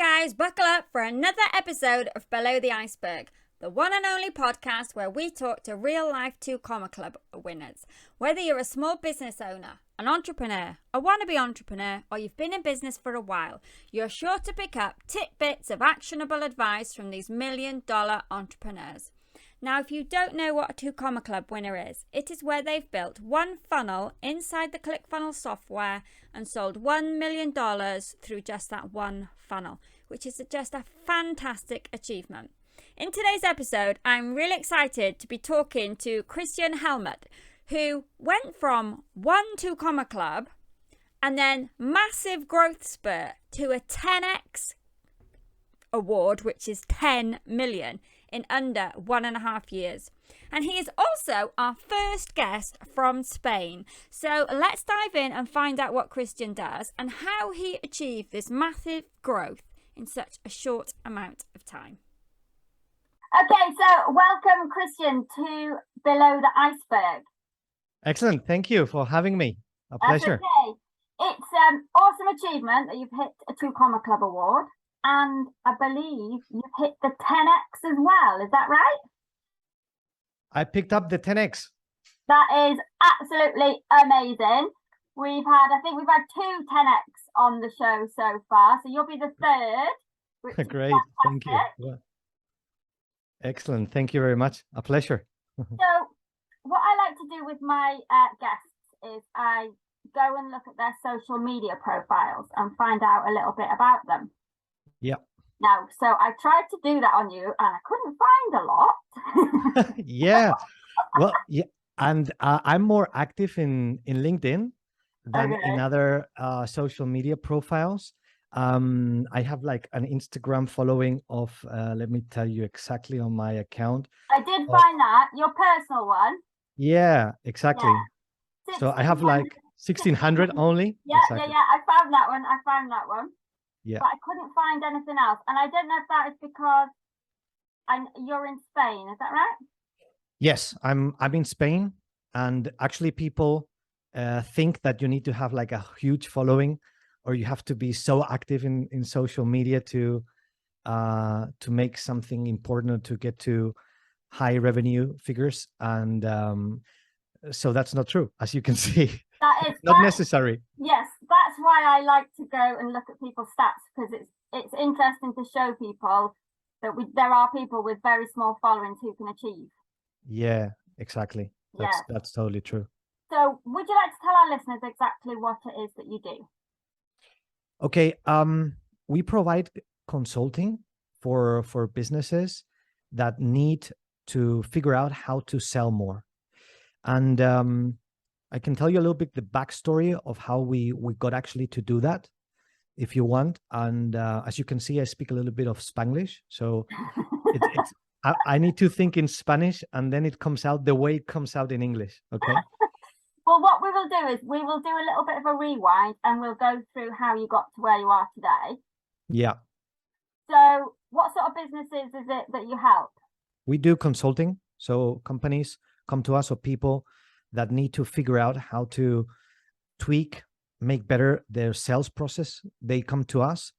guys, buckle up for another episode of Below the Iceberg, the one and only podcast where we talk to real-life 2 Comma Club winners. Whether you're a small business owner, an entrepreneur, a wannabe entrepreneur, or you've been in business for a while, you're sure to pick up tidbits of actionable advice from these million-dollar entrepreneurs. Now, if you don't know what a 2 Comma Club winner is, it is where they've built one funnel inside the ClickFunnels software and sold $1 million through just that one funnel, which is just a fantastic achievement. In today's episode, I'm really excited to be talking to Christian Helmut, who went from one 2 Comma Club and then massive growth spurt to a 10x award, which is 10 million in under 1.5 years. And he is also our first guest from Spain. So let's dive in and find out what Christian does and how he achieved this massive growth in such a short amount of time. Okay, so welcome, Christian, to Below the Iceberg. Excellent. Thank you for having me. A pleasure. Okay. It's an awesome achievement that you've hit a 2 Comma Club award. And I believe you've hit the 10x as well. Is that right? I picked up the 10x. That is absolutely amazing. I think we've had 2 10x on the show so far. So you'll be the third. Which Great. Thank you. Yeah. Excellent. Thank you very much. A pleasure. So what I like to do with my guests is I go and look at their social media profiles and find out a little bit about them. Yeah. Now, so I tried to do that on you and I couldn't find a lot. Yeah. Well, yeah. And I'm more active in LinkedIn than in other social media profiles. I have like an Instagram following of, let me tell you exactly on my account. I did find that, your personal one. Yeah, exactly. Yeah. So I have like 1,600 only. Yeah, exactly. I found that one. Yeah. But I couldn't find anything else. And I don't know if that is because you're in Spain, is that right? Yes, I'm in Spain, and actually people think that you need to have like a huge following, or you have to be so active in social media to make something important or to get to high revenue figures. And so that's not true, as you can see. That is not necessary. Yes, that's why I like to go and look at people's stats, because it's interesting to show people that there are people with very small followings who can achieve. Yeah, exactly. That's totally true. So would you like to tell our listeners exactly what it is that you do? Okay, we provide consulting for businesses that need to figure out how to sell more. And I can tell you a little bit the backstory of how we got actually to do that, if you want. And as you can see, I speak a little bit of Spanglish. So I need to think in Spanish, and then it comes out the way it comes out in English. Okay. Well, what we will do is we will do a little bit of a rewind, and we'll go through how you got to where you are today. Yeah. So what sort of businesses is it that you help? We do consulting. So companies come to us, or people that need to figure out how to tweak, make better their sales process. They come to us,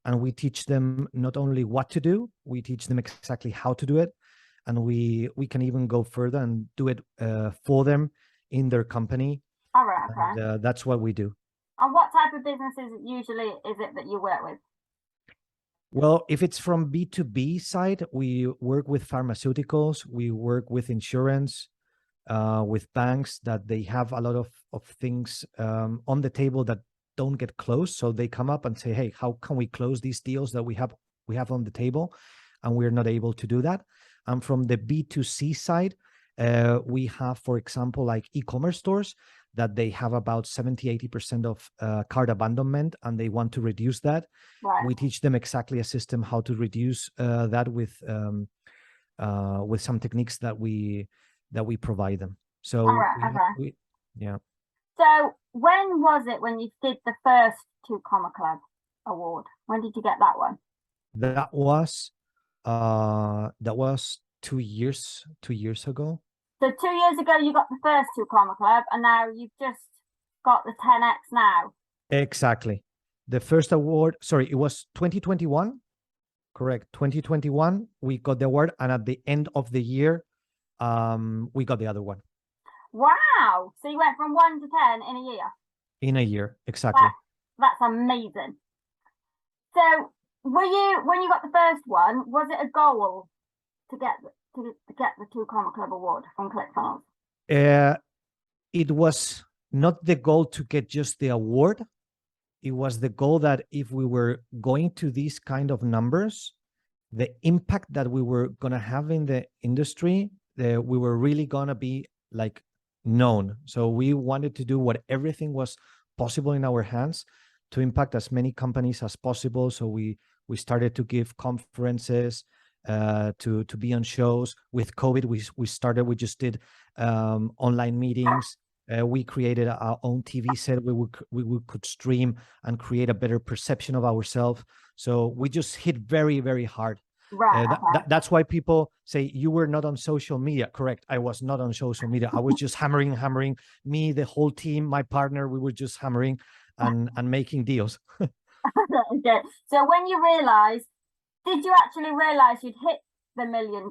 and we teach them not only what to do, we teach them exactly how to do it. And we can even go further and do it for them in their company. All right, okay. And that's what we do. And what type of businesses usually is it that you work with? Well, if it's from B2B side, we work with pharmaceuticals, we work with insurance, with banks that they have a lot of things on the table that don't get closed. So they come up and say, hey, how can we close these deals that we have on the table? And we're not able to do that. And from the B2C side, we have, for example, like e-commerce stores that they have about 70-80% of cart abandonment, and they want to reduce that. Right. We teach them exactly a system how to reduce that with some techniques that we provide them. So yeah. So when was it when you did the first 2 Comma Club award? When did you get that one? That was 2 years ago. So 2 years ago you got the first 2 Comma Club, and now you've just got the 10x now. Exactly. the first award, sorry, it was 2021. Correct. 2021, we got the award. And at the end of the year, we got the other one. Wow. So you went from 1 to 10 in a year? In a year, exactly. That's amazing. So were you, when you got the first one, was it a goal to get the 2 Comma Club award from ClickFunnels? It was not the goal to get just the award. It was the goal that if we were going to these kind of numbers, the impact that we were going to have in the industry, we were really going to be like known. So we wanted to do what everything was possible in our hands to impact as many companies as possible. So we started to give conferences, to be on shows. With COVID, we just did online meetings. We created our own TV set where we could stream and create a better perception of ourselves. So we just hit very, very hard. Right. That's why people say you were not on social media. Correct. I was not on social media. I was just hammering. Me, the whole team, my partner, we were just hammering and making deals. Okay. So when you realized, did you actually realize you'd hit the $1 million,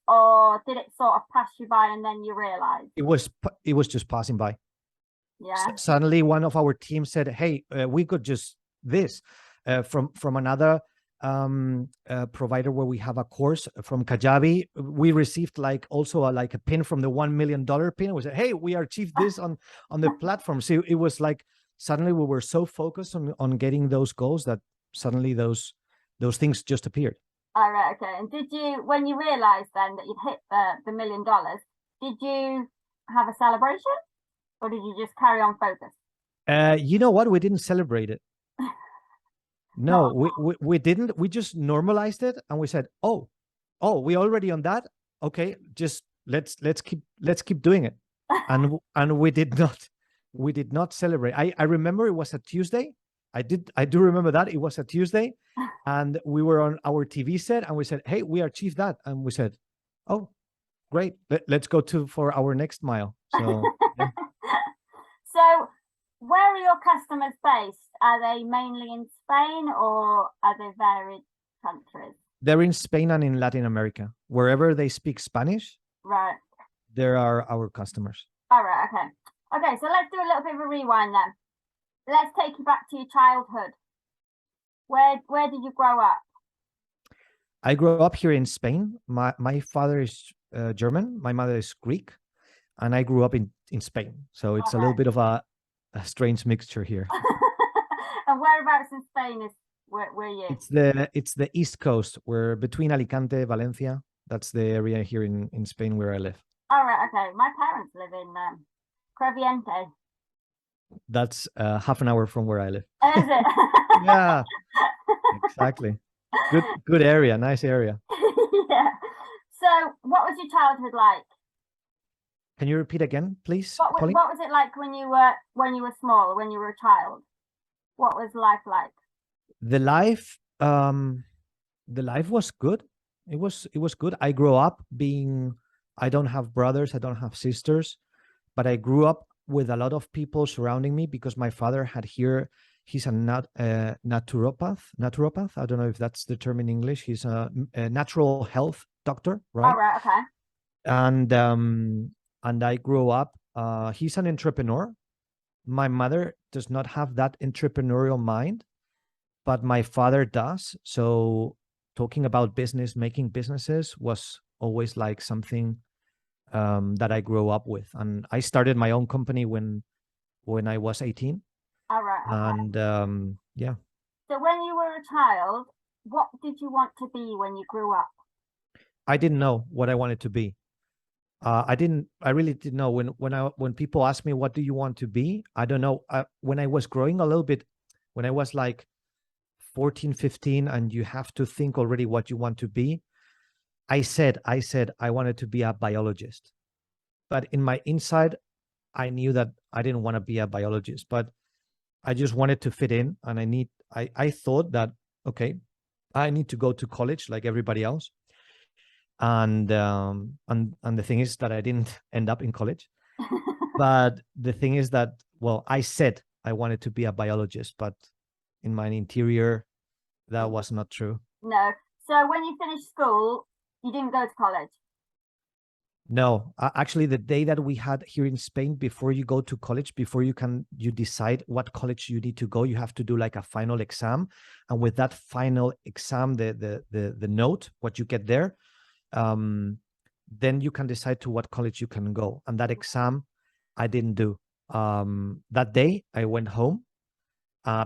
or did it sort of pass you by and then you realized? It was just passing by. Yeah. Suddenly one of our team said, hey, we could just this from another provider where we have a course from Kajabi. We received like also a pin from the $1 million pin. We said, hey, we achieved this on the platform. So it was like suddenly we were so focused on getting those goals that suddenly those things just appeared. All right. Okay. And did you, when you realized then that you'd hit the $1 million, did you have a celebration, or did you just carry on focus? You know what? We didn't celebrate it. No, we didn't. We just normalized it, and we said, "Oh, we already on that. Okay, just let's keep doing it." And we did not celebrate. I remember it was a Tuesday. I do remember that it was a Tuesday, and we were on our TV set, and we said, "Hey, we achieved that," and we said, "Oh, great. Let's go for our next mile." So. Yeah. So, where are your customers based? Are they mainly in Spain, or are they varied countries? They're in Spain and in Latin America. Wherever they speak Spanish, right, there are our customers. All right, okay. Okay, so let's do a little bit of a rewind then. Let's take you back to your childhood. Where did you grow up? I grew up here in Spain. My father is German. My mother is Greek. And I grew up in Spain. So it's a little bit of a strange mixture here. And whereabouts in Spain is where you? It's the East Coast. We're between Alicante, Valencia. That's the area here in Spain where I live. All right, okay. My parents live in Creviente. That's half an hour from where I live. Oh, is it? Yeah, exactly. Good area, nice area. Yeah. So what was your childhood like? Can you repeat again, please? What was it like when you were small, when you were a child? What was life like? The life was good. It was good. I grew up I don't have brothers, I don't have sisters, but I grew up with a lot of people surrounding me because my father he's a naturopath. I don't know if that's the term in English. He's a natural health doctor, right? All right, okay. And I grew up, he's an entrepreneur. My mother does not have that entrepreneurial mind, but my father does. So talking about business, making businesses was always like something that I grew up with. And I started my own company when I was 18. All right. And yeah. So when you were a child, what did you want to be when you grew up? I didn't know what I wanted to be. I really didn't know. When people ask me, what do you want to be? I don't know. When I was growing a little bit, when I was like 14, 15, and you have to think already what you want to be, I said I wanted to be a biologist. But in my inside, I knew that I didn't want to be a biologist, but I just wanted to fit in. And I thought that, okay, I need to go to college like everybody else. And the thing is that I didn't end up in college. But the thing is that, well, I said I wanted to be a biologist, but in my interior. That was not true. No. So when you finished school, you didn't go to college? No, actually, the day that we had here in Spain, before you go to college, before you decide what college you need to go, you have to do like a final exam, and with that final exam, the note, what you get there, then you can decide to what college you can go. And that exam, I didn't do. That day, I went home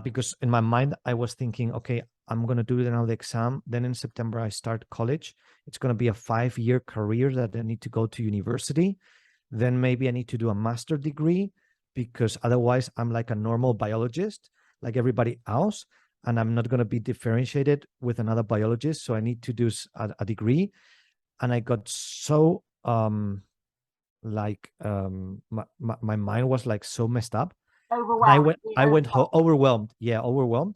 because in my mind, I was thinking, okay, I'm going to do now the exam. Then in September, I start college. It's going to be a 5-year career that I need to go to university. Then maybe I need to do a master degree because otherwise I'm like a normal biologist, like everybody else. And I'm not going to be differentiated with another biologist. So I need to do a degree. And I got so, my mind was like so messed up. Overwhelmed. I went home overwhelmed. Yeah, overwhelmed.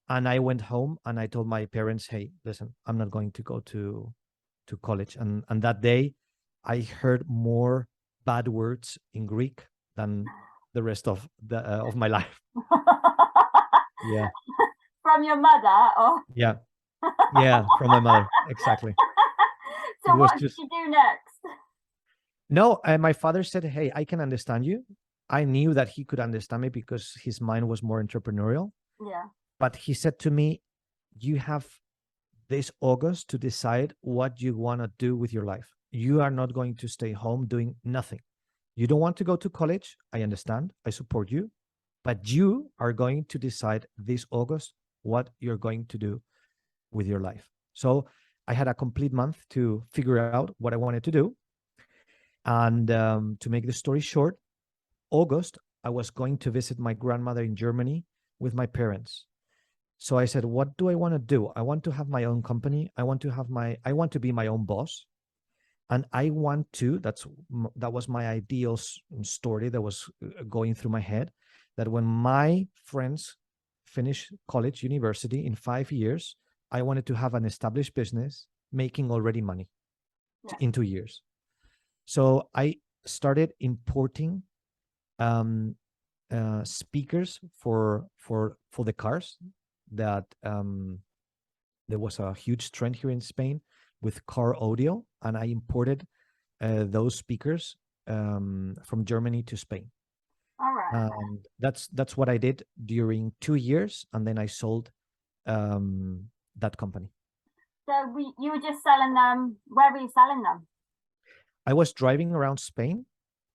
And I went home and I told my parents, hey, listen, I'm not going to go to college. And that day I heard more bad words in Greek than the rest of my life. Yeah. From your mother, or? Yeah. Yeah, from my mother. Exactly. So what did you do next? No, my father said, hey, I can understand you. I knew that he could understand me because his mind was more entrepreneurial. Yeah. But he said to me, you have this August to decide what you want to do with your life. You are not going to stay home doing nothing. You don't want to go to college. I understand. I support you. But you are going to decide this August what you're going to do with your life. So I had a complete month to figure out what I wanted to do. And to make the story short, August, I was going to visit my grandmother in Germany with my parents. So I said, what do I want to do? I want to have my own company. I want to be my own boss. And I want to, that was my ideal story that was going through my head, that when my friends finish college, university in 5 years, I wanted to have an established business making already money in 2 years. So I started importing speakers for the cars. That there was a huge trend here in Spain with car audio, and I imported those speakers from Germany to Spain. All right. That's what I did during 2 years, and then I sold that company. So you were just selling them. Where were you selling them? I was driving around Spain,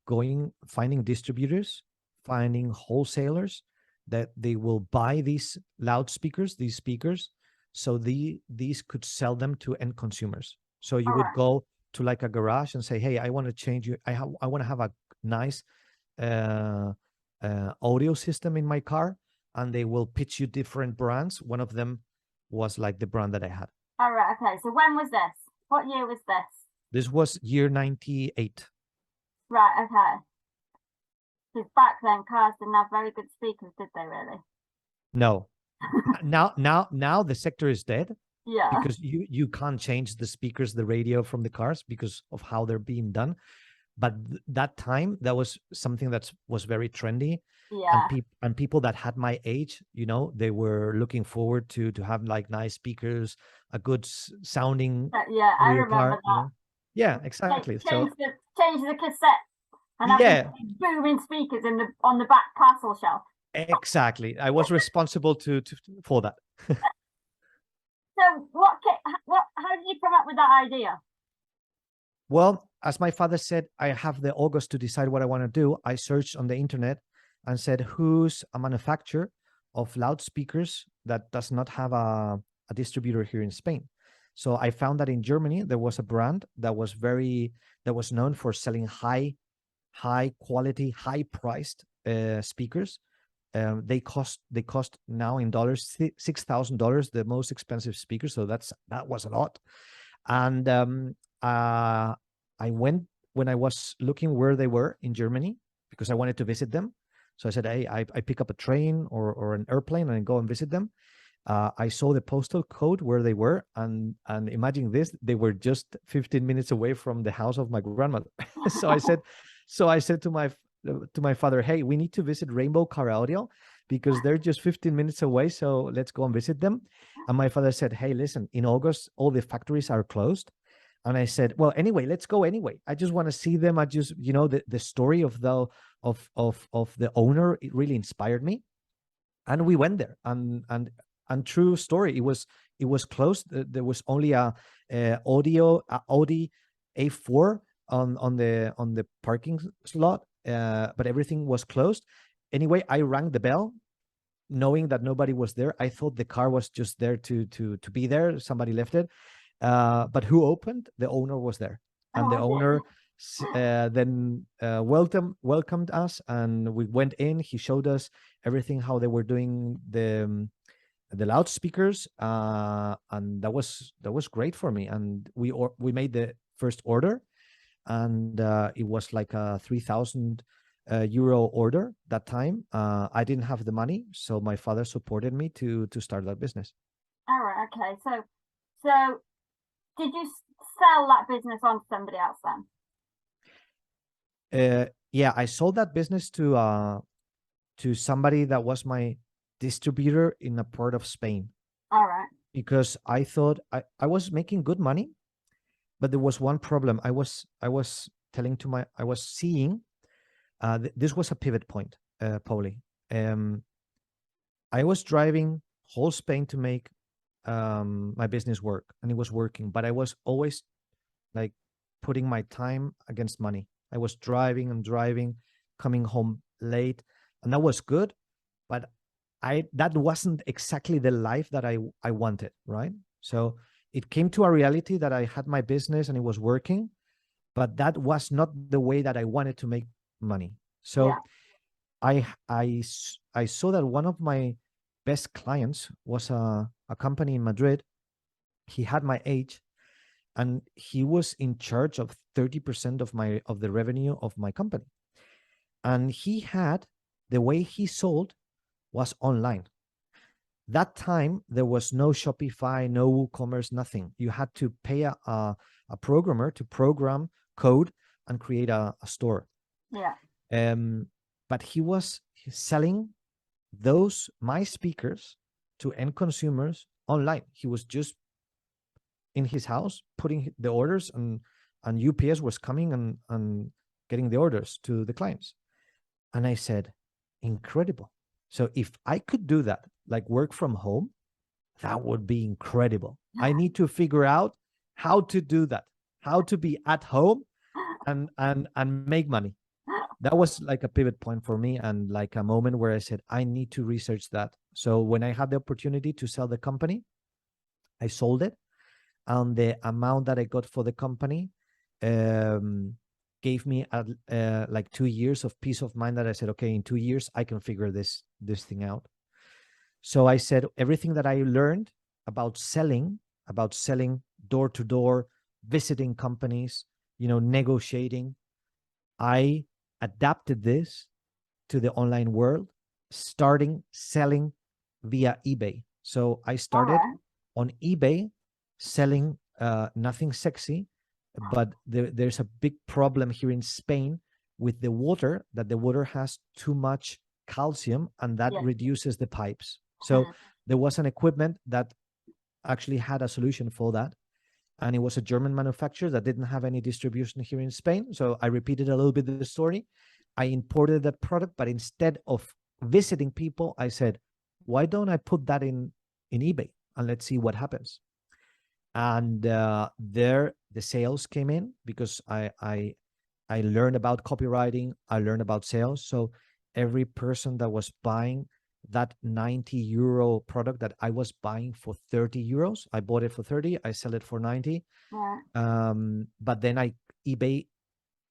finding distributors, finding wholesalers that they will buy these loudspeakers, these speakers, so these could sell them to end consumers. So you would go to like a garage and say, hey, I want to change you. I want to have a nice audio system in my car, and they will pitch you different brands. One of them was like the brand that I had. All right. Okay. So when was this? What year was this? This was year 98. Right. Okay. Because back then, cars didn't have very good speakers, did they? Really? No. Now the sector is dead. Yeah. Because you can't change the speakers, the radio from the cars because of how they're being done. But that time, that was something that was very trendy. Yeah. And people that had my age, they were looking forward to have like nice speakers, a good sounding. Yeah, I remember that. Yeah, exactly. Change the cassette and have booming speakers on the back parcel shelf. Exactly. I was responsible for that. So how did you come up with that idea? Well, as my father said, I have the August to decide what I want to do. I searched on the internet and said, who's a manufacturer of loudspeakers that does not have a distributor here in Spain? So I found that in Germany, there was a brand that was known for selling high quality, high priced speakers. They cost now in dollars $6,000, the most expensive speaker. So that was a lot. And I went when I was looking where they were in Germany because I wanted to visit them. So I said, hey, I pick up a train or an airplane and I go and visit them. I saw the postal code where they were, and imagine this, they were just 15 minutes away from the house of my grandmother. So I said to my father, hey, we need to visit Rainbow Car Audio because they're just 15 minutes away. So let's go and visit them. And my father said, hey, listen, in August, all the factories are closed. And I said, well, anyway, let's go anyway. I just want to see them. I just, the story of the owner, it really inspired me. And we went there, and true story, it was closed. There was only a Audi A4 on the parking slot, but everything was closed. Anyway, I rang the bell, knowing that nobody was there. I thought the car was just there to be there. Somebody left it, but who opened? The owner was there, and the owner then welcomed us, and we went in. He showed us everything, how they were doing the loudspeakers, and that was great for me. And we made the first order, and it was like a 3,000 euro order that time. I didn't have the money, so my father supported me to start that business. All right, okay. So did you sell that business on to somebody else then? Yeah, I sold that business to somebody that was my distributor in a part of Spain. All right. Because I thought I was making good money, but there was one problem. I was seeing, this was a pivot point, Paulie. I was driving whole Spain to make my business work, and it was working, but I was always like putting my time against money. I was driving and driving, coming home late, and that was good, but that wasn't exactly the life that I wanted, right? So it came to a reality that I had my business and it was working, but that was not the way that I wanted to make money. So yeah. I saw that one of my best clients was a company in Madrid. He had my age, and he was in charge of 30% of the revenue of my company. And he had, the way he sold was online. That time, there was no Shopify, no WooCommerce, nothing. You had to pay a programmer to program code and create a store. Yeah. But he was selling my speakers to end consumers online. He was just in his house putting the orders, and UPS was coming and getting the orders to the clients. And I said, incredible. So if I could do that, like work from home, that would be incredible. I need to figure out how to do that, how to be at home and make money. That was like a pivot point for me, and like a moment where I said, I need to research that. So when I had the opportunity to sell the company, I sold it. And the amount that I got for the company gave me like 2 years of peace of mind, that I said, okay, in 2 years, I can figure this thing out. So I said, everything that I learned about selling door to door, visiting companies, negotiating, I adapted this to the online world, starting selling via eBay. So I started on eBay selling nothing sexy, but there's a big problem here in Spain with the water, that the water has too much calcium, and that reduces the pipes. So there was an equipment that actually had a solution for that. And it was a German manufacturer that didn't have any distribution here in Spain. So I repeated a little bit the story. I imported that product, but instead of visiting people, I said, why don't I put that in eBay and let's see what happens? And there the sales came in, because I learned about copywriting, I learned about sales. So every person that was buying that 90 euro product that I was buying for 30 euros, I bought it for 30, I sell it for 90. But then eBay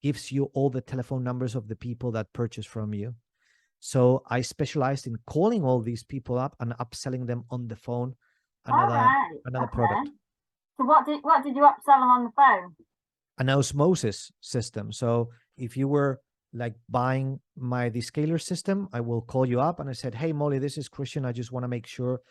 gives you all the telephone numbers of the people that purchase from you. So I specialized in calling all these people up and upselling them on the phone another product. So what did you upsell them on the phone? An osmosis system. So if you were like buying my Descaler system, I will call you up and I said, hey, Molly, this is Christian. I just want to make sure,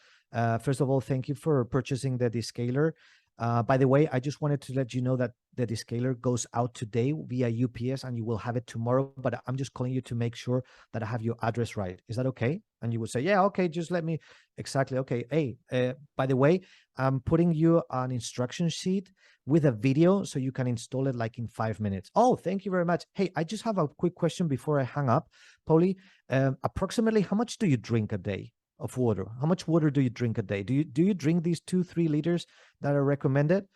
first of all, thank you for purchasing the Descaler. By the way, I just wanted to let you know that the descaler goes out today via UPS and you will have it tomorrow, but I'm just calling you to make sure that I have your address right. Is that okay? And you would say, yeah, okay, just let me, exactly. Okay. Hey, by the way, I'm putting you an instruction sheet with a video so you can install it like in 5 minutes. Oh, thank you very much. Hey, I just have a quick question before I hang up. Polly, approximately how much do you drink a day of water? How much water do you drink a day? Do you drink these 2-3 liters that are recommended?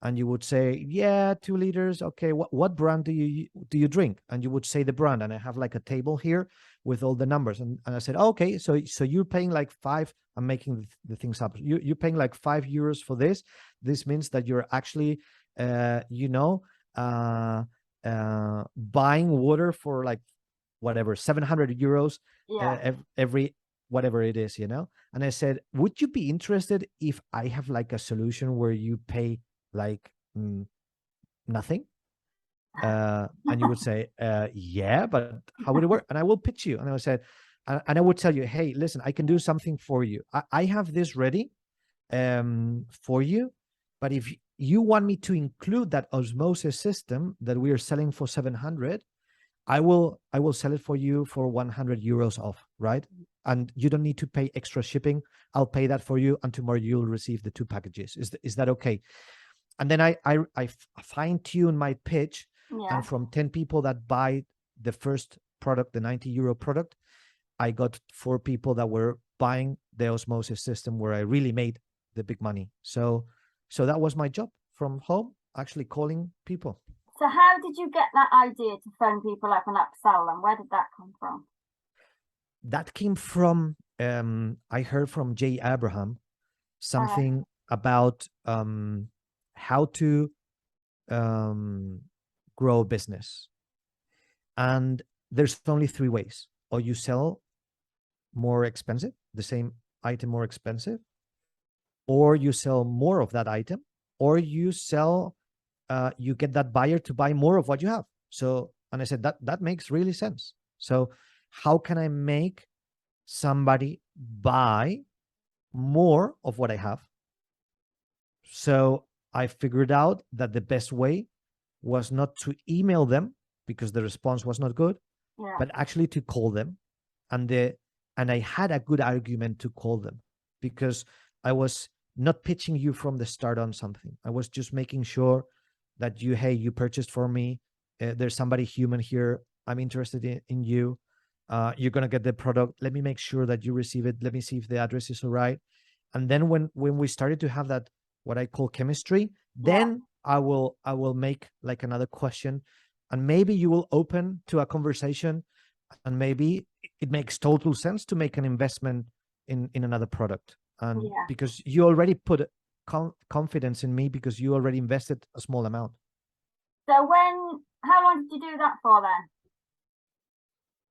And you would say, yeah, 2 liters. Okay, what brand do you drink? And you would say the brand, and I have like a table here with all the numbers. And I said, okay, so you're paying like 5. I'm making the things up. You're paying like €5 for this. This means that you're actually, buying water for like whatever, €700 every whatever it is, And I said, would you be interested if I have like a solution where you pay like nothing? And you would say, yeah, but how would it work? And I will pitch you. And I said, and I would tell you, hey, listen, I can do something for you. I have this ready for you. But if you want me to include that osmosis system that we are selling for 700, I will sell it for you for €100 off, right? And you don't need to pay extra shipping. I'll pay that for you, and tomorrow you'll receive the 2 packages. Is that okay? And then I fine-tune my pitch, and from 10 people that buy the first product, the €90 product, I got 4 people that were buying the osmosis system where I really made the big money. So that was my job from home, actually calling people. So how did you get that idea to phone people up and upsell them? Where did that come from? That came from, I heard from Jay Abraham something about how to grow a business. And there's only 3 ways. Or you sell more expensive, the same item more expensive, or you sell more of that item, or you sell, you get that buyer to buy more of what you have. So, and I said, that makes really sense. So how can I make somebody buy more of what I have? So I figured out that the best way was not to email them because the response was not good, but actually to call them. And I had a good argument to call them because I was not pitching you from the start on something. I was just making sure that you purchased for me. There's somebody human here. I'm interested in you. You're going to get the product. Let me make sure that you receive it. Let me see if the address is all right. And then when we started to have that, what I call chemistry, then I will make like another question, and maybe you will open to a conversation, and maybe it makes total sense to make an investment in another product. And because you already put confidence in me because you already invested a small amount. So how long did you do that for then?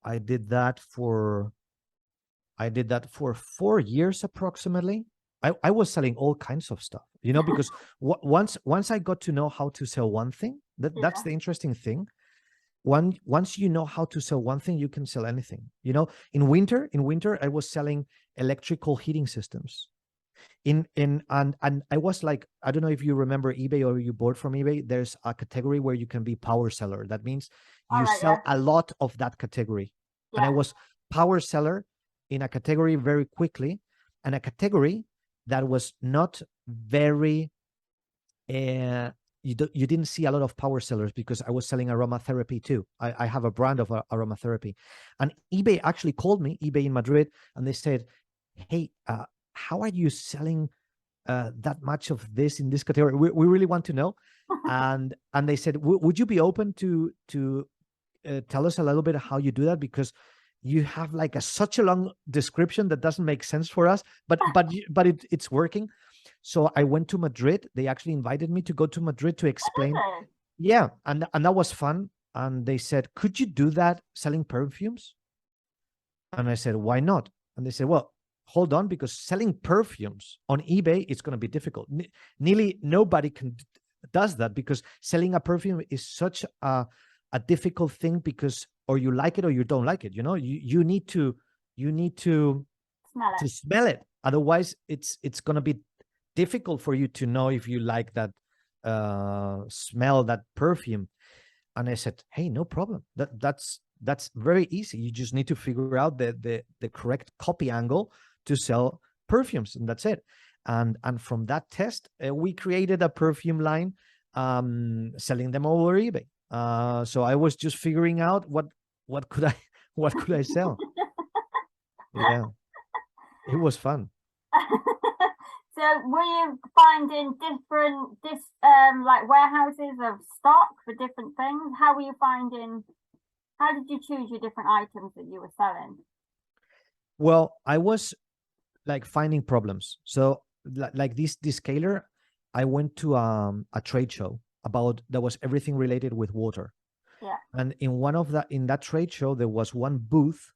I did that for 4 years approximately. I was selling all kinds of stuff, because once I got to know how to sell one thing, that's the interesting thing. Once you know how to sell one thing, you can sell anything. In winter, I was selling electrical heating systems. And I was like, I don't know if you remember eBay or you bought from eBay. There's a category where you can be power seller. That means you sell a lot of that category. And I was power seller in a category very quickly, and a category that was not very, you didn't see a lot of power sellers because I was selling aromatherapy too. I have a brand of aromatherapy. And eBay actually called me, eBay in Madrid, and they said, hey, how are you selling that much of this in this category? We really want to know. And they said, would you be open to tell us a little bit how you do that? Because you have like such a long description that doesn't make sense for us, but it's working. So I went to Madrid. They actually invited me to go to Madrid to explain. Yeah, and that was fun. And they said, could you do that selling perfumes? And I said, why not? And they said, well, hold on, because selling perfumes on eBay, it's going to be difficult. Nearly nobody does that, because selling a perfume is such a difficult thing, because or you like it or you don't like it. You need to smell it. Otherwise, it's going to be difficult for you to know if you like that smell, that perfume. And I said, hey, no problem. That's very easy. You just need to figure out the correct copy angle to sell perfumes, and that's it. And from that test, we created a perfume line, selling them over eBay. So I was just figuring out what could I sell. Yeah, it was fun. So were you finding different like warehouses of stock for different things? How did you choose your different items that you were selling? Well, I was like finding problems. So like this scaler, I went to a trade show that was everything related with water. Yeah. And in that trade show, there was one booth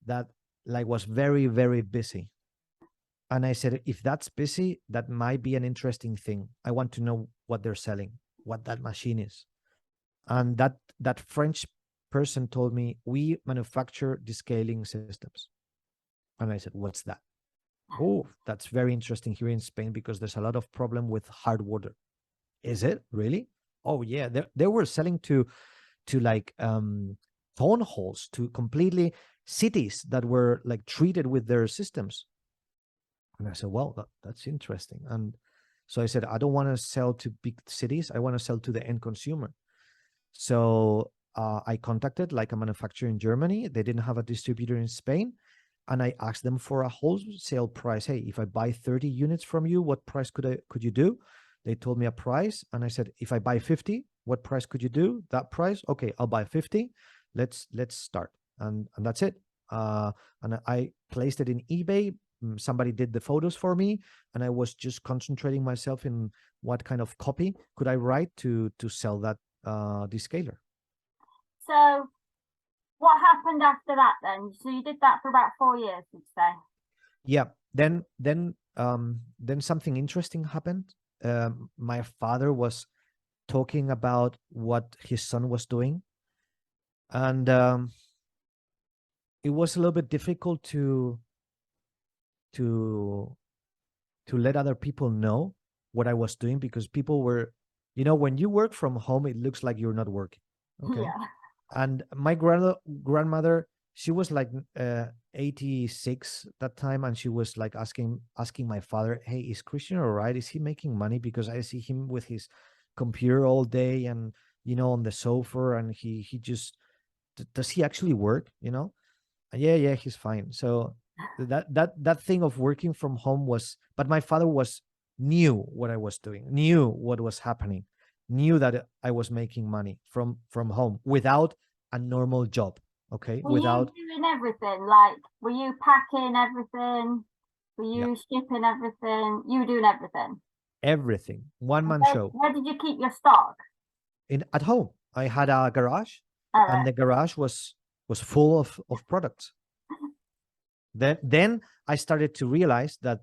that like was very, very busy. And I said, if that's busy, that might be an interesting thing. I want to know what they're selling, what that machine is. And that French person told me, we manufacture descaling systems. And I said, what's that? Oh, that's very interesting here in Spain because there's a lot of problem with hard water. Is it really? Oh yeah, they were selling to like town halls, to completely cities that were like treated with their systems. And I said, well, that's interesting. And so I said, I don't want to sell to big cities. I want to sell to the end consumer. So I contacted like a manufacturer in Germany. They didn't have a distributor in Spain. And I asked them for a wholesale price. Hey, if I buy 30 units from you, what price could you do? They told me a price. And I said, if I buy 50, what price could you do? That price? Okay, I'll buy 50. Let's start. And that's it. And I placed it in eBay. Somebody did the photos for me, and I was just concentrating myself in what kind of copy could I write to sell that descaler. So what happened after that then? So you did that for about 4 years, you'd say? Yeah. Then something interesting happened. My father was talking about what his son was doing, and it was a little bit difficult to let other people know what I was doing, because people were, when you work from home, it looks like you're not working. Okay. Yeah. And my grandmother, she was like 86 that time, and she was like asking my father, hey, is Christian all right? Is he making money? Because I see him with his computer all day and on the sofa, and he just does he actually work? Yeah, he's fine. So that thing of working from home was, but my father knew what I was doing, knew what was happening, knew that I was making money from home without a normal job. Okay. Were you doing everything? Like, were you packing everything? Were you shipping everything? You were doing everything? Everything. One-man show. Where did you keep your stock? At home. I had a garage, and the garage was full of products. Then I started to realize that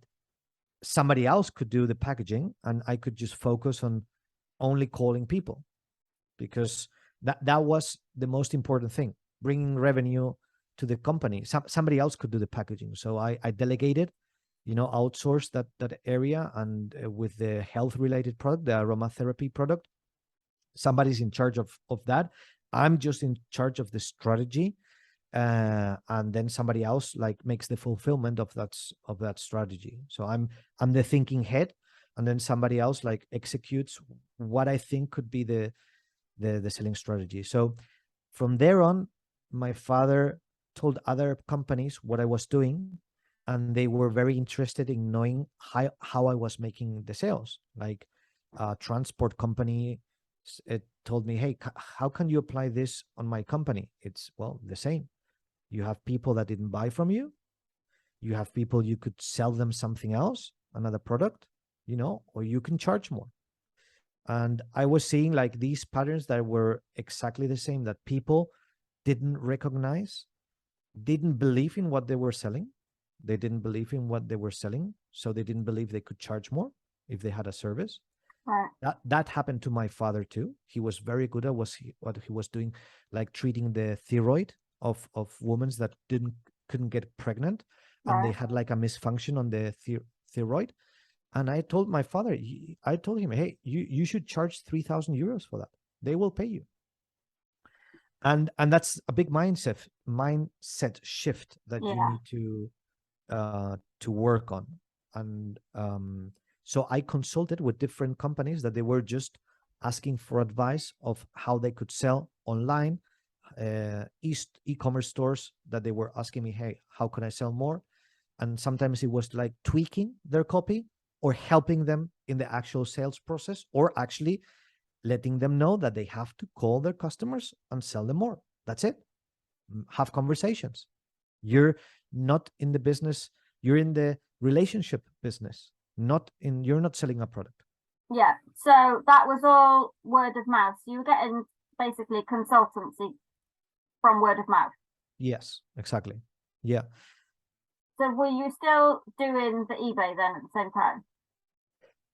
somebody else could do the packaging, and I could just focus on only calling people, because that was the most important thing, bringing revenue to the company. Somebody else could do the packaging. So I delegated, outsourced that area, and with the health related product, the aromatherapy product, somebody's in charge of that. I'm just in charge of the strategy. And then somebody else like makes the fulfillment of that strategy. So I'm the thinking head, and then somebody else like executes what I think could be the selling strategy. So from there on, my father told other companies what I was doing, and they were very interested in knowing how I was making the sales. Like a transport company, it told me, hey, how can you apply this on my company? It's, well, the same. You have people that didn't buy from you. You have people you could sell them something else, another product, or you can charge more. And I was seeing like these patterns that were exactly the same, that people didn't recognize, didn't believe in what they were selling. They didn't believe in what they were selling. So they didn't believe they could charge more if they had a service. Right. That happened to my father too. He was very good at what he was doing, like treating the thyroid of women that couldn't get pregnant, and they had like a misfunction on the thyroid. And I told my father, I told him, hey, you should charge 3,000 euros for that. They will pay you. And that's a big mindset shift that you Yeah. need to work on. And so I consulted with different companies that they were just asking for advice of how they could sell online, e-commerce stores that they were asking me, hey, how can I sell more? And sometimes it was like tweaking their copy or helping them in the actual sales process, or actually letting them know that they have to call their customers and sell them more. That's it. Have conversations. You're not in the business, you're in the relationship business, you're not selling a product. Yeah. So that was all word of mouth. So you were getting basically consultancy from word of mouth. Yes, exactly. Yeah. So were you still doing the eBay then at the same time?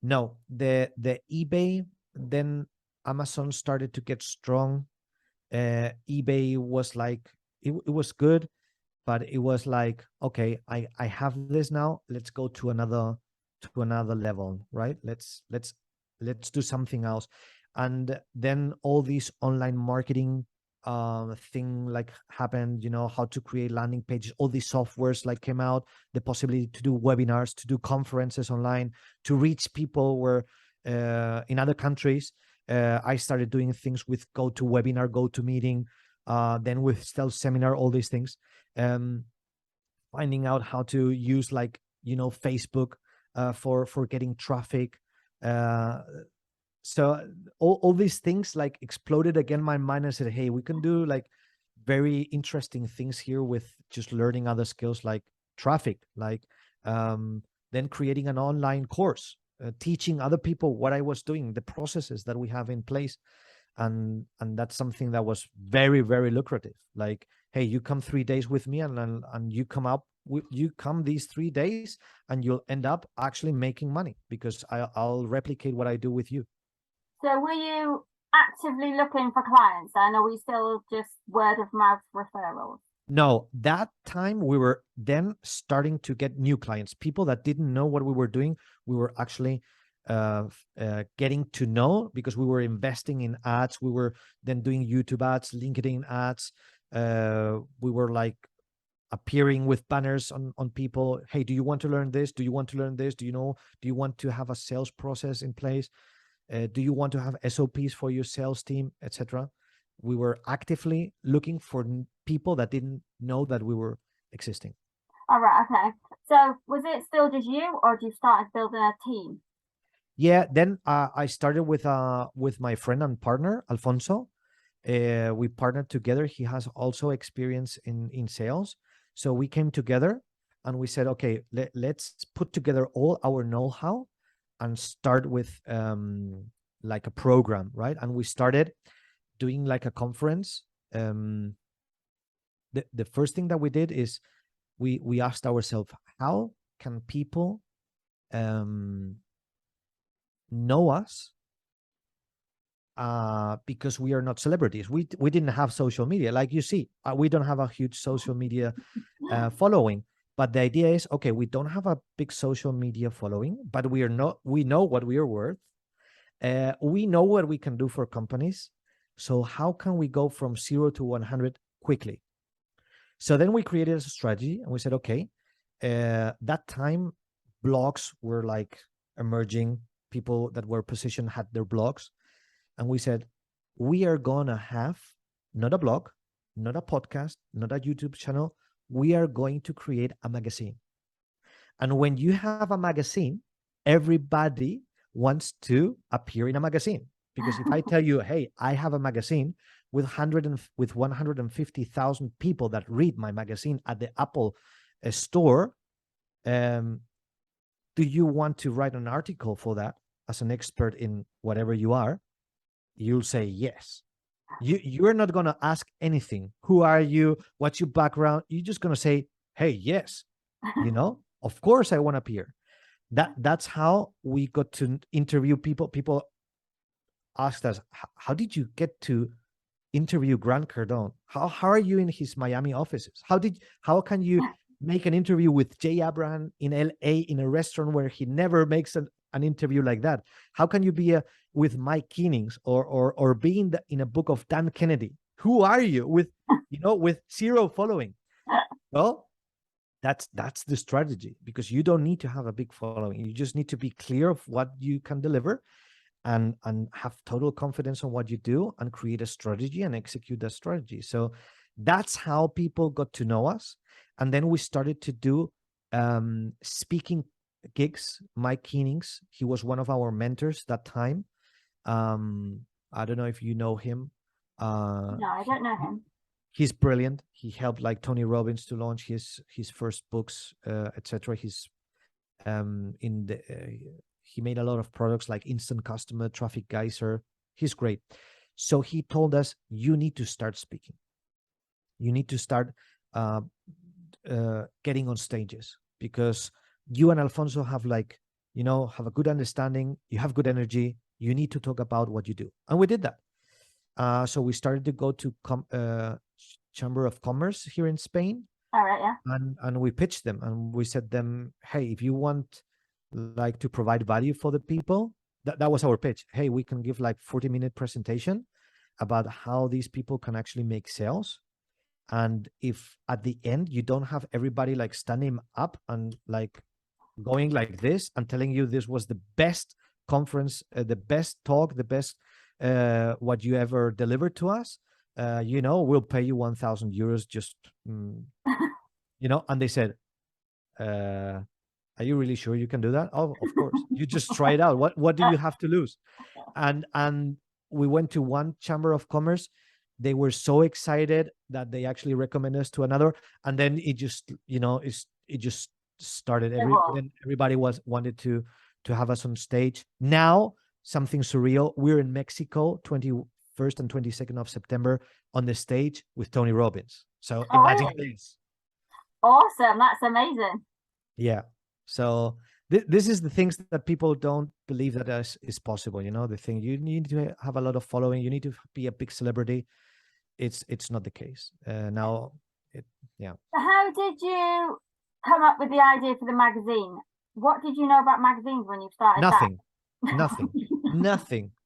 No, the eBay, then Amazon started to get strong. eBay was like, it was good, but it was like, okay, I have this now. Let's go to another level, right? Let's do something else. And then all these online marketing thing like happened, how to create landing pages, all these softwares like came out, the possibility to do webinars, to do conferences online, to reach people where in other countries. I started doing things with GoToWebinar, GoToMeeting, then with Stealth Seminar, all these things. Finding out how to use like Facebook for getting traffic. So all these things like exploded again my mind. I said, hey, we can do like very interesting things here with just learning other skills like traffic, like then creating an online course, teaching other people what I was doing, the processes that we have in place. And that's something that was very, very lucrative. Like, hey, you come 3 days with me and you come these 3 days and you'll end up actually making money because I'll replicate what I do with you. So were you actively looking for clients then, or were you still just word of mouth referrals? No, that time we were then starting to get new clients, people that didn't know what we were doing. We were actually getting to know because we were investing in ads. We were then doing YouTube ads, LinkedIn ads. We were like appearing with banners on people. Hey, do you want to learn this? Do you want to learn this? Do you want to have a sales process in place? Do you want to have SOPs for your sales team, etc.? We were actively looking for people that didn't know that we were existing. All right, okay. So was it still just you, or did you start building a team? Yeah, then I started with my friend and partner, Alfonso. We partnered together. He has also experience in sales. So we came together and we said, okay, let's put together all our know-how and start with like a program, right? And we started doing like a conference. The first thing that we did is we asked ourselves, how can people know us? Because we are not celebrities. We didn't have social media. Like you see, we don't have a huge social media following. But the idea is, okay, we don't have a big social media following, but we know what we are worth. We know what we can do for companies. So how can we go from 0 to 100 quickly? So then we created a strategy and we said, okay, that time blogs were like emerging. People that were positioned had their blogs. And we said, we are going to have not a blog, not a podcast, not a YouTube channel. We are going to create a magazine. And when you have a magazine, everybody wants to appear in a magazine. Because if I tell you, hey, I have a magazine with 150,000 people that read my magazine at the Apple store, do you want to write an article for that as an expert in whatever you are? You'll say yes. You're not going to ask anything. Who are you? What's your background? You're just going to say, hey, yes, of course I want to appear. That's how we got to interview people. People asked us, how did you get to interview Grant Cardone? How are you in his Miami offices? How can you make an interview with Jay Abraham in LA in a restaurant where he never makes an interview like that? How can you be with Mike Keenings or be in a book of Dan Kennedy? Who are you with zero following? Well, that's the strategy, because you don't need to have a big following. You just need to be clear of what you can deliver and have total confidence on what you do and create a strategy and execute that strategy. So that's how people got to know us. And then we started to do speaking gigs. Mike Keenings, he was one of our mentors that time. I don't know if you know him. No, I don't know him. He's brilliant. He helped like Tony Robbins to launch his first books, etc. He's he made a lot of products like Instant Customer, Traffic Geyser. He's great. So he told us, you need to start speaking. You need to start getting on stages, because you and Alfonso have have a good understanding. You have good energy. You need to talk about what you do. And we did that. So we started to go to Chamber of Commerce here in Spain. All right, yeah. And we pitched them and we said them, hey, if you want to provide value for the people, that was our pitch. Hey, we can give 40-minute presentation about how these people can actually make sales. And if at the end you don't have everybody standing up and going like this and telling you this was the best conference, the best talk, the best what you ever delivered to us, we'll pay you 1,000 euros just, and they said, are you really sure you can do that? Oh, of course. You just try it out. What do you have to lose? And we went to one Chamber of Commerce. They were so excited that they actually recommended us to another. And then it just, it just started. Then everybody wanted to have us on stage. Now, something surreal. We're in Mexico, 21st and 22nd of September on the stage with Tony Robbins. So imagine this. Awesome. That's amazing. Yeah. So this is the things that people don't believe that is possible. The thing, you need to have a lot of following. You need to be a big celebrity. It's not the case. Now, yeah. How did you come up with the idea for the magazine? What did you know about magazines when you started?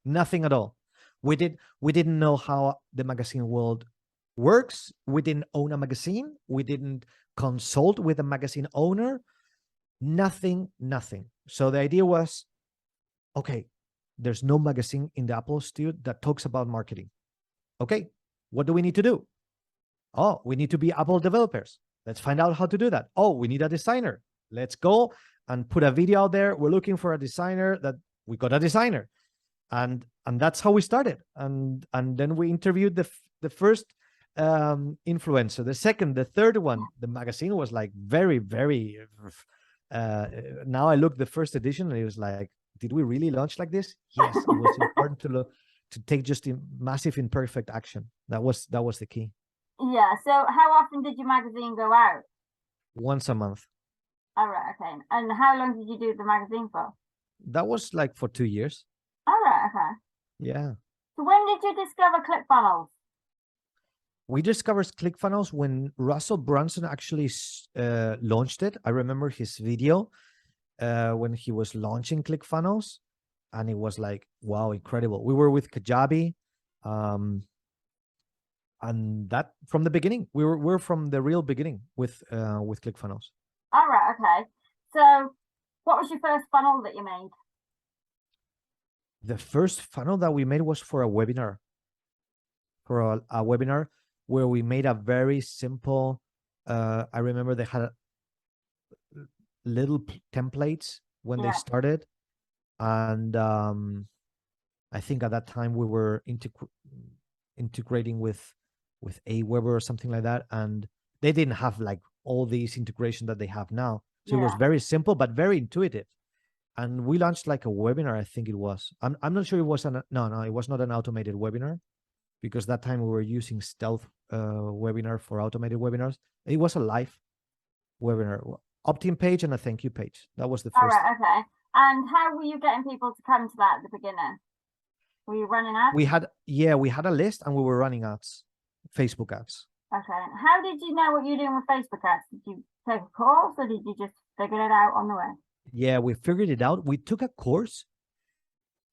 Nothing at all. We didn't know how the magazine world works. We didn't own a magazine. We didn't consult with a magazine owner. Nothing. So the idea was, okay, there's no magazine in the Apple Store that talks about marketing. Okay, what do we need to do? Oh, we need to be Apple developers. Let's find out how to do that. Oh, we need a designer. Let's go and put a video out there. We're looking for a designer. That we got a designer. And that's how we started. And then we interviewed the first influencer, the second, the third one. The magazine was very, very, now I look the first edition and it was did we really launch like this? Yes, it was important to take just massive imperfect action. That was the key. Yeah. So how often did your magazine go out? Once a month. All right. Okay. And how long did you do the magazine for? That was for 2 years. All right. Okay. Yeah. So when did you discover ClickFunnels? We discovered ClickFunnels when Russell Brunson actually launched it. I remember his video when he was launching ClickFunnels, and it was wow, incredible. We were with Kajabi, and that from the beginning, we're from the real beginning with ClickFunnels. All right, okay. So, what was your first funnel that you made? The first funnel that we made was for a webinar. For a webinar where we made a very simple, I remember they had little templates when they started. And I think at that time we were integrating with Aweber or something like that. And they didn't have all these integration that they have now. So it was very simple, but very intuitive. And we launched a webinar, I think it was. I'm not sure it was no, it was not an automated webinar, because that time we were using Stealth webinar for automated webinars. It was a live webinar, opt-in page and a thank you page. That was the first. All right, okay. And how were you getting people to come to that at the beginning? Were you running ads? We had a list and we were running ads, Facebook ads. Okay. And how did you know what you're doing with Facebook ads? Did you take a course or did you just figure it out on the way? Yeah, we figured it out. We took a course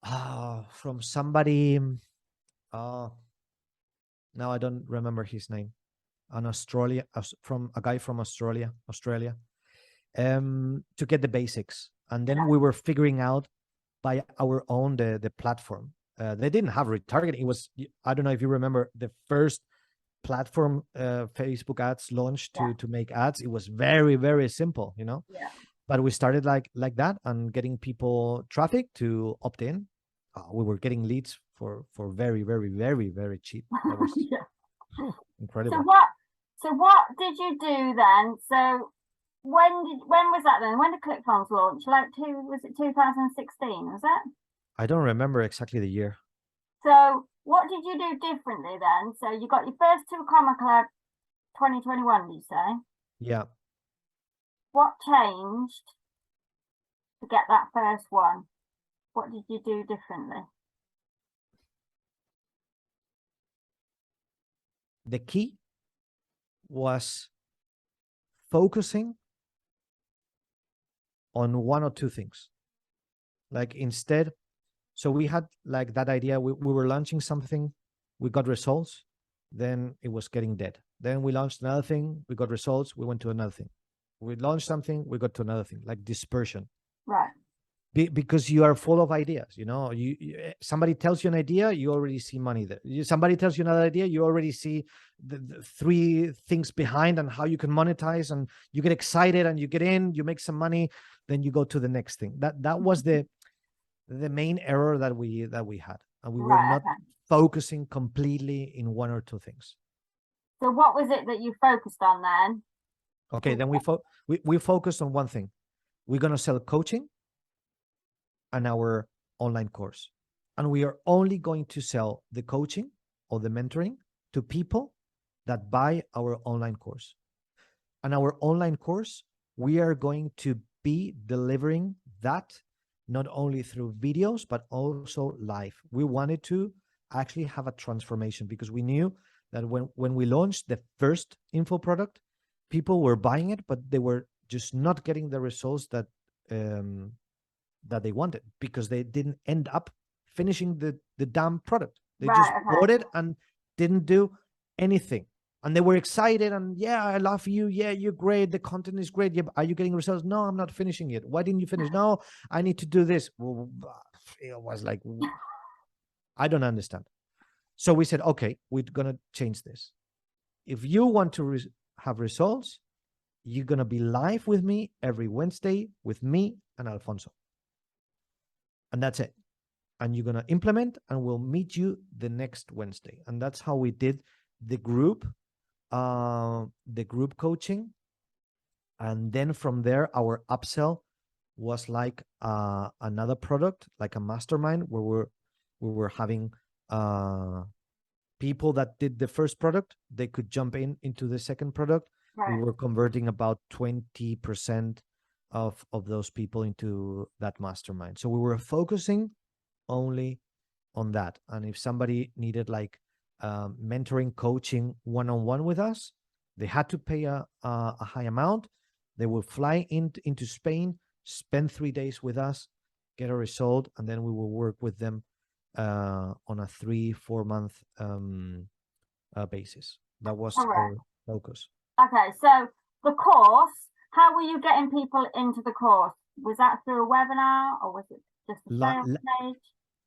from somebody. Now I don't remember his name. An Australia, from a guy from Australia, to get the basics, and then we were figuring out by our own the platform. They didn't have retargeting. It was, I don't know if you remember, the first platform Facebook ads launched to make ads. It was very, very simple, you know. Yeah. But we started like that and getting people traffic to opt in. We were getting leads for very, very, very, very cheap. That was incredible. So what did you do then? So when was that then? When did ClickFunnels launch? Like was it 2016? Was it? I don't remember exactly the year. So what did you do differently then? So you got your first 2 Comma Club 2021, did you say? Yeah. What changed to get that first one? What did you do differently? The key was focusing on 1 or 2 things. Like instead, so we had like that idea, we were launching something, we got results, then it was getting dead. Then we launched another thing, we got results, we went to another thing. We launched something, we got to another thing, like dispersion. Right. Because you are full of ideas, you know. Somebody tells you an idea, you already see money there. Somebody tells you another idea, you already see the 3 things behind and how you can monetize, and you get excited and you get in, you make some money, then you go to the next thing. That was the main error that we had, and we were not focusing completely in 1 or 2 things. So what was it that you focused on then? Okay, then we focused on one thing. We're going to sell coaching and our online course. And we are only going to sell the coaching or the mentoring to people that buy our online course. And our online course, we are going to be delivering that not only through videos, but also live. We wanted to actually have a transformation because we knew that when we launched the first info product, people were buying it, but they were just not getting the results that they wanted because they didn't end up finishing the damn product. They just bought it and didn't do anything. And they were excited and yeah, I love you. Yeah, you're great. The content is great. Yeah, are you getting results? No, I'm not finishing it. Why didn't you finish? No, I need to do this. Well, it was like, I don't understand. So we said, okay, we're going to change this. If you want to have results, you're going to be live with me every Wednesday with me and Alfonso. And that's it. And you're going to implement and we'll meet you the next Wednesday. And that's how we did the group coaching. And then from there, our upsell was like another product, like a mastermind where we were having people that did the first product, they could jump into the second product. Right. We were converting about 20% of those people into that mastermind. So we were focusing only on that. And if somebody needed like mentoring, coaching one-on-one with us, they had to pay a high amount. They will fly into Spain, spend 3 days with us, get a result, and then we will work with them on a 3-4 month basis. That was our focus. Okay, so the course, how were you getting people into the course? Was that through a webinar or was it just a sales page?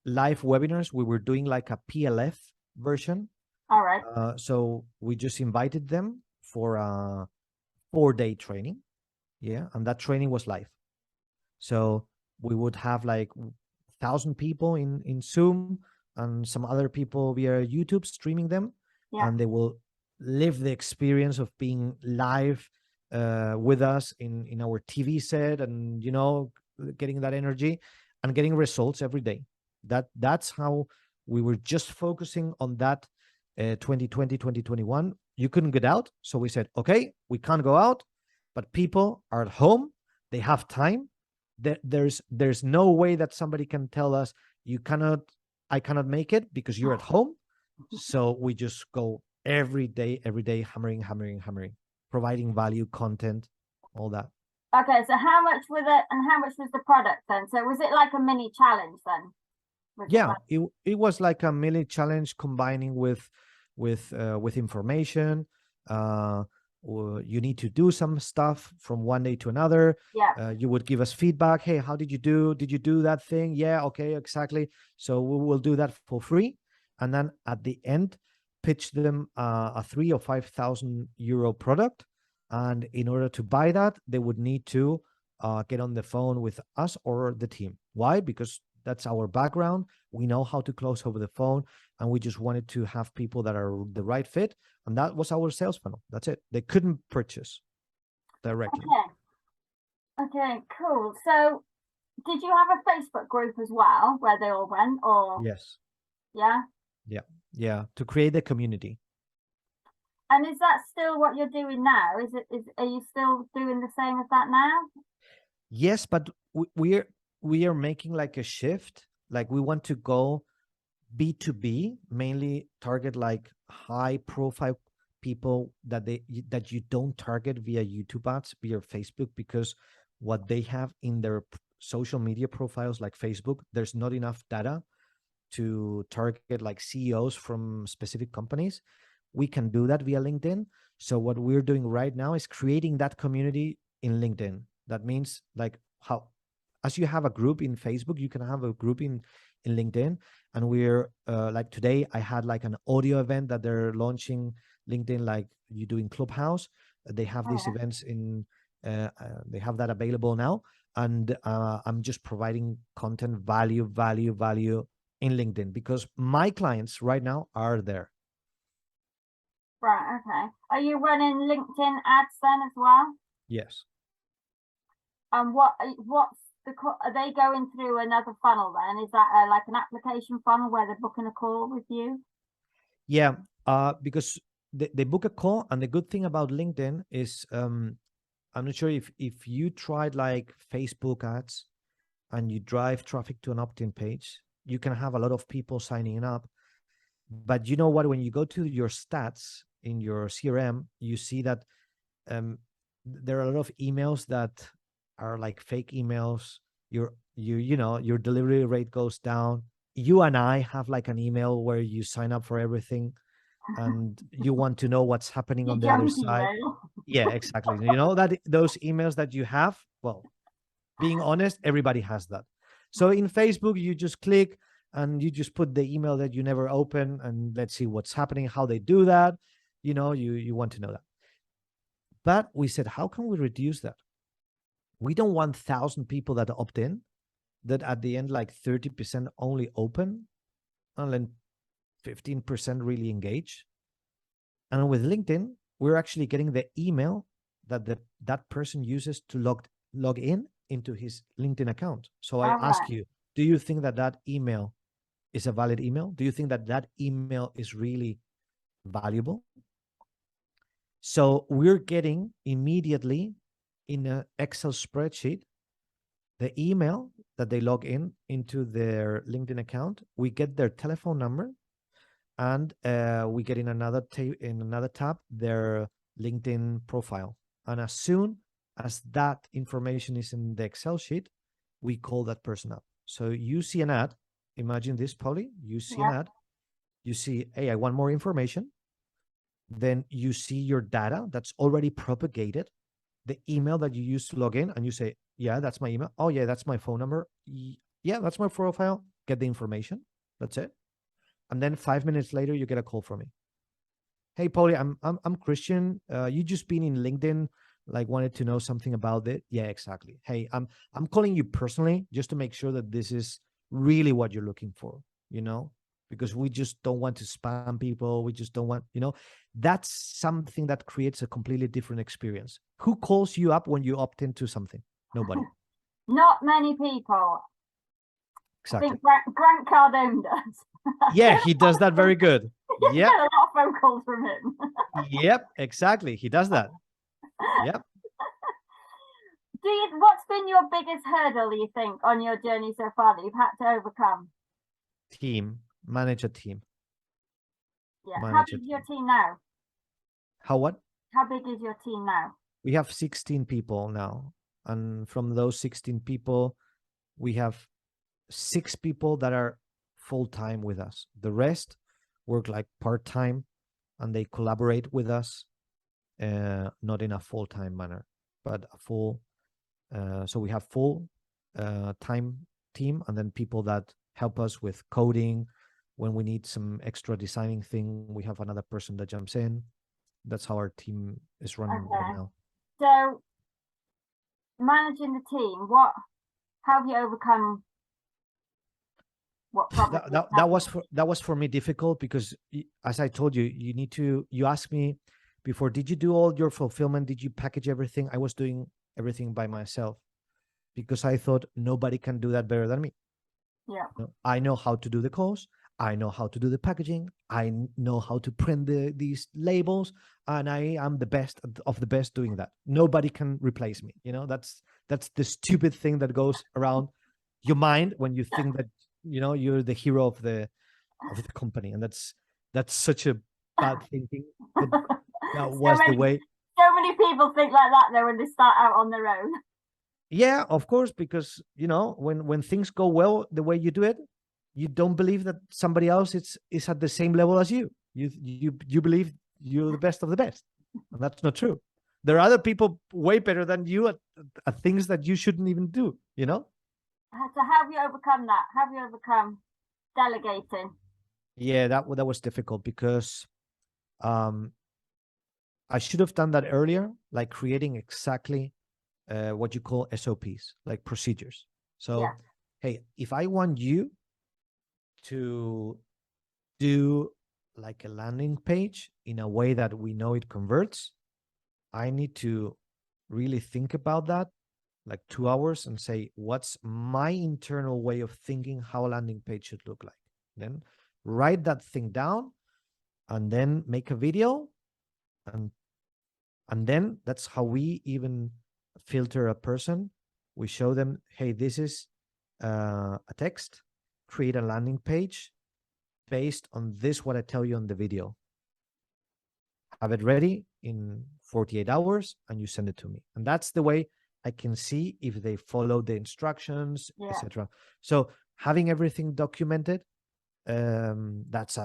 Live webinars. We were doing like a PLF version. All right. So we just invited them for a 4-day training. Yeah. And that training was live. So we would have like 1,000 people in Zoom and some other people via YouTube streaming them. Yeah. And they will live the experience of being live with us in our TV set and, you know, getting that energy and getting results every day. That's how we were just focusing on that 2020, 2021. You couldn't get out. So we said, okay, we can't go out, but people are at home. They have time. There's no way that somebody can tell us I cannot make it because you're at home. So we just go every day, hammering, providing value, content, all that. Okay, so how much was it and how much was the product then? So was it like a mini challenge then? Yeah, it was like a mini challenge combining with information. You need to do some stuff from one day to another. Yeah. You would give us feedback. Hey, how did you do? Did you do that thing? Yeah, okay, exactly. So we will do that for free, and then at the end, pitch them a 3,000 or 5,000 euro product. And in order to buy that, they would need to get on the phone with us or the team. Why? Because that's our background. We know how to close over the phone, and we just wanted to have people that are the right fit. And that was our sales funnel. That's it. They couldn't purchase directly. Okay, cool. So did you have a Facebook group as well where they all went, or? Yes. Yeah. Yeah. To create a community. And is that still what you're doing now? Are you still doing the same as that now? Yes, but we are making like a shift. Like we want to go B2B, mainly target like high profile people that you don't target via YouTube ads, via Facebook, because what they have in their social media profiles like Facebook, there's not enough data to target like CEOs from specific companies. We can do that via LinkedIn. So what we're doing right now is creating that community in LinkedIn. That means like how, as you have a group in Facebook, you can have a group in LinkedIn. And we're like today, I had like an audio event that they're launching LinkedIn, like you do in Clubhouse. They have these events in, they have that available now. And I'm just providing content value in LinkedIn because my clients right now are there. Right, okay. Are you running LinkedIn ads then as well? Yes. And what's are they going through another funnel then? Is that like an application funnel where they're booking a call with you? Yeah, because they book a call, and the good thing about LinkedIn is I'm not sure if you tried like Facebook ads and you drive traffic to an opt-in page, you can have a lot of people signing up. But you know what? When you go to your stats in your CRM, you see that there are a lot of emails that are like fake emails. Your delivery rate goes down. You and I have like an email where you sign up for everything and you want to know what's happening on the other side. Yeah, exactly. You know that those emails that you have, well, being honest, everybody has that. So in Facebook, you just click and you just put the email that you never open, and let's see what's happening, how they do that. You know, you want to know that. But we said, how can we reduce that? We don't want 1,000 people that opt in, that at the end, like 30% only open, and then 15% really engage. And with LinkedIn, we're actually getting the email that that person uses to log in into his LinkedIn account. So I ask you, do you think that email is a valid email? Do you think that email is really valuable? So we're getting immediately in an Excel spreadsheet the email that they log in into their LinkedIn account. We get their telephone number, and we get in another tab their LinkedIn profile. And as soon as that information is in the Excel sheet, we call that person up. So you see an ad. Imagine this, Polly. You see an ad. You see, hey, I want more information. Then you see your data that's already propagated, the email that you use to log in, and you say, yeah, that's my email. Oh, yeah, that's my phone number. Yeah, that's my profile. Get the information. That's it. And then 5 minutes later, you get a call from me. Hey, Polly, I'm Christian. You just been in LinkedIn, like wanted to know something about it. Yeah, exactly. Hey, I'm calling you personally just to make sure that this is really what you're looking for, you know, because we just don't want to spam people. We just don't want, you know, that's something that creates a completely different experience. Who calls you up when you opt into something? Nobody. Not many people. Exactly. I think Grant Cardone does. Yeah, he does that very good. Yeah. A lot of phone calls from him. Yep, exactly. He does that. Yep. What's been your biggest hurdle, you think, on your journey so far that you've had to overcome? Manage a team. Yeah. How manage big it. is your team now? How what? How big is your team now? We have 16 people now. And from those 16 people, we have 6 people that are full-time with us. The rest work like part-time, and they collaborate with us, not in a full-time manner, but a full. So we have full time team, and then people that help us with coding. When we need some extra designing thing, we have another person that jumps in. That's how our team is run right now. So managing the team, how have you overcome what problems? That was for me difficult because, as I told you, you asked me before, did you do all your fulfillment? Did you package everything? I was doing everything by myself because I thought nobody can do that better than me. Yeah. I know how to do the calls. I know how to do the packaging. I know how to print these labels, and I am the best of the best doing that. Nobody can replace me. That's the stupid thing that goes around your mind when you think that you're the hero of the company, and that's such a bad thinking. But that was the way. So many people think like that though when they start out on their own. Yeah, of course, because when things go well the way you do it, you don't believe that somebody else is at the same level as you. You believe you're the best of the best, and that's not true. There are other people way better than you at things that you shouldn't even do. So how have you overcome that? How have you overcome delegating? Yeah, that was difficult because I should have done that earlier, like creating exactly what you call SOPs, like procedures. So, yeah. Hey, if I want you to do like a landing page in a way that we know it converts, I need to really think about that, like 2 hours, and say, what's my internal way of thinking how a landing page should look like? Then write that thing down, and then make a video, and then that's how we even filter a person. We show them, hey, this is a text, create a landing page based on this, what I tell you on the video. Have it ready in 48 hours, and you send it to me. And that's the way I can see if they follow the instructions, etc. So having everything documented, that's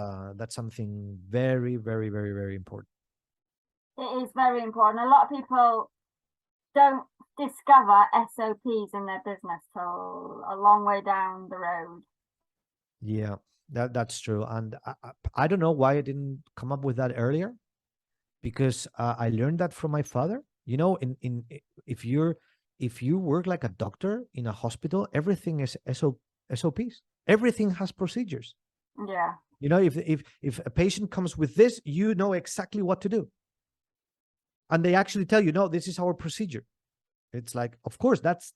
something very, very, very, very important. It is very important. A lot of people don't discover SOPs in their business till a long way down the road. Yeah, that's true. And I don't know why I didn't come up with that earlier, because I learned that from my father. If you work like a doctor in a hospital, everything is SOPs. Everything has procedures. Yeah. If a patient comes with this, you know exactly what to do. And they actually tell you, no, this is our procedure. It's like, of course, that's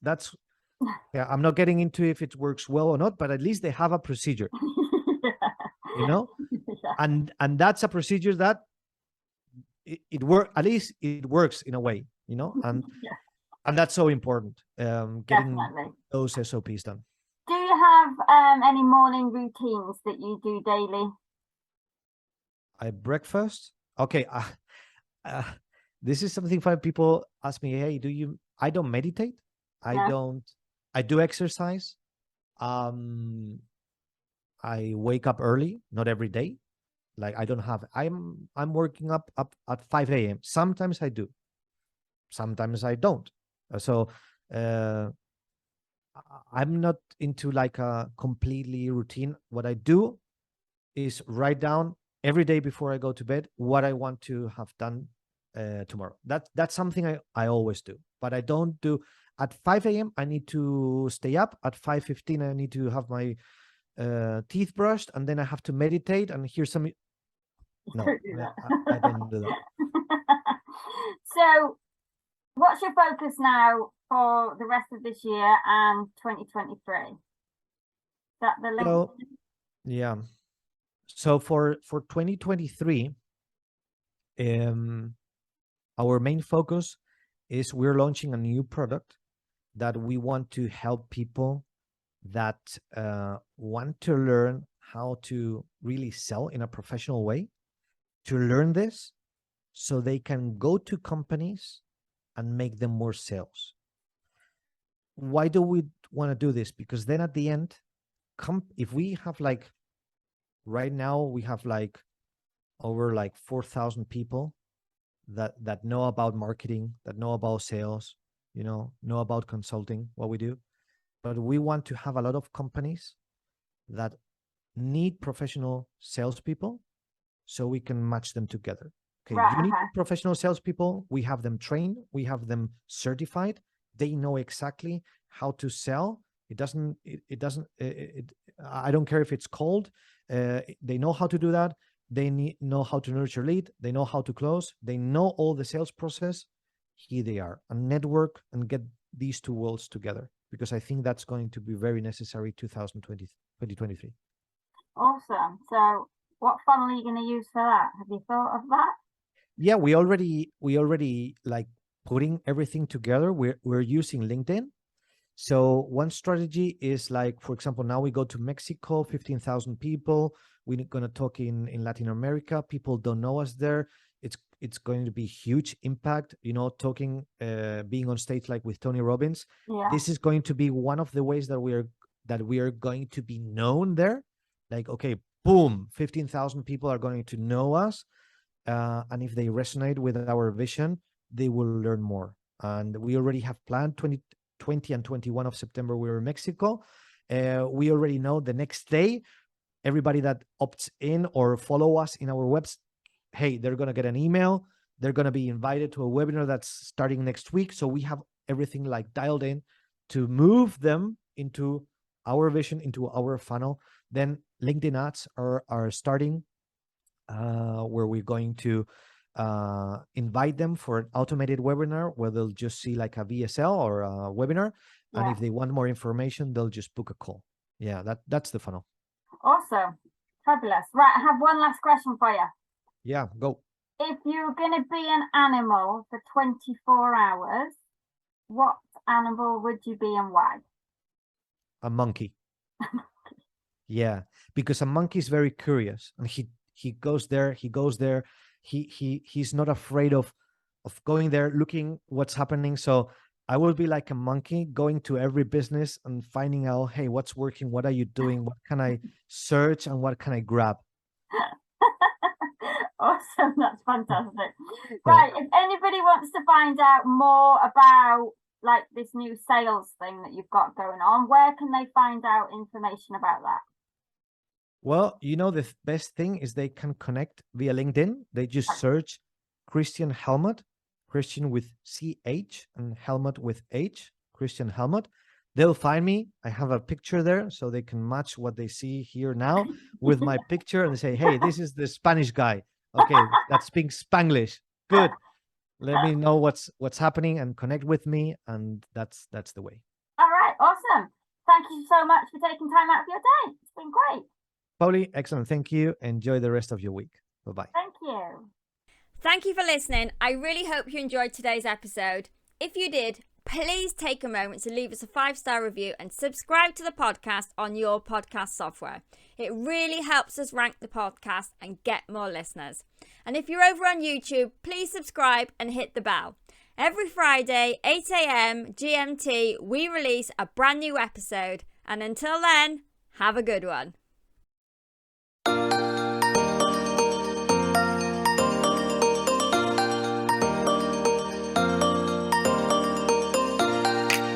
yeah, I'm not getting into if it works well or not, but at least they have a procedure. Yeah. And that's a procedure that it works, at least it works in a way, and and that's so important, getting Definitely. Those SOPs done. Do you have any morning routines that you do daily? Breakfast. Okay. This is something fun. People ask me, hey, I don't meditate. I do exercise. I wake up early, not every day. Like I'm working up at 5 a.m. Sometimes I do. Sometimes I don't. So I'm not into like a completely routine. What I do is write down every day before I go to bed what I want to have done tomorrow. That's something I always do. But I don't do at 5 a.m. I need to stay up. At 5:15 I need to have my teeth brushed, and then I have to meditate and hear some. No, I don't do that. So what's your focus now for the rest of this year and 2023? Is that the link? So, yeah. So for 2023, our main focus is we're launching a new product that we want to help people that want to learn how to really sell in a professional way. to learn this so they can go to companies and make them more sales. Why do we want to do this? Because then at the end, if we have like, right now we have like over like 4,000 people that know about marketing, that know about sales, know about consulting, what we do. But we want to have a lot of companies that need professional salespeople so we can match them together. Okay, Right, you need okay. professional salespeople. We have them trained. We have them certified. They know exactly how to sell. I don't care if it's cold. They know how to do that. They know how to nurture lead. They know how to close. They know all the sales process. Here they are, and network and get these two worlds together, because I think that's going to be very necessary 2023. Awesome. So what funnel are you going to use for that? Have you thought of that? Yeah, we already like putting everything together. We're using LinkedIn. So one strategy is like, for example, now we go to Mexico, 15,000 people. We're going to talk in Latin America. People don't know us there. It's going to be huge impact, talking, being on stage like with Tony Robbins. Yeah. This is going to be one of the ways that we are going to be known there. Like, okay, boom, 15,000 people are going to know us. And if they resonate with our vision, they will learn more. And we already have planned 20 and 21 of September, we're in Mexico. We already know the next day, everybody that opts in or follow us in our website, hey, they're going to get an email. They're going to be invited to a webinar that's starting next week. So we have everything like dialed in to move them into our vision, into our funnel. Then LinkedIn ads are starting, where we're going to invite them for an automated webinar where they'll just see like a VSL or a webinar. Yeah. And if they want more information, they'll just book a call. Yeah, that's the funnel. Awesome. Fabulous. Right, I have one last question for you. Yeah, go. If you're going to be an animal for 24 hours, what animal would you be and why? A monkey. Yeah, because a monkey is very curious, and he goes there. He's not afraid of going there, looking what's happening. So I will be like a monkey, going to every business and finding out, hey, what's working? What are you doing? What can I search and what can I grab? Awesome, that's fantastic. Right, if anybody wants to find out more about like this new sales thing that you've got going on, where can they find out information about that? Well, the best thing is they can connect via LinkedIn. They just search Christian Helmut, Christian with CH and Helmut with H, Christian Helmut. They'll find me. I have a picture there, so they can match what they see here now with my picture and say, hey, this is the Spanish guy. Okay, that speaks Spanglish. Good. Let me know what's happening and connect with me. And that's the way. All right, awesome. Thank you so much for taking time out of your day. It's been great. Pauli, excellent. Thank you. Enjoy the rest of your week. Bye-bye. Thank you. Thank you for listening. I really hope you enjoyed today's episode. If you did, please take a moment to leave us a 5-star review and subscribe to the podcast on your podcast software. It really helps us rank the podcast and get more listeners. And if you're over on YouTube, please subscribe and hit the bell. Every Friday, 8 a.m. GMT, we release a brand new episode. And until then, have a good one.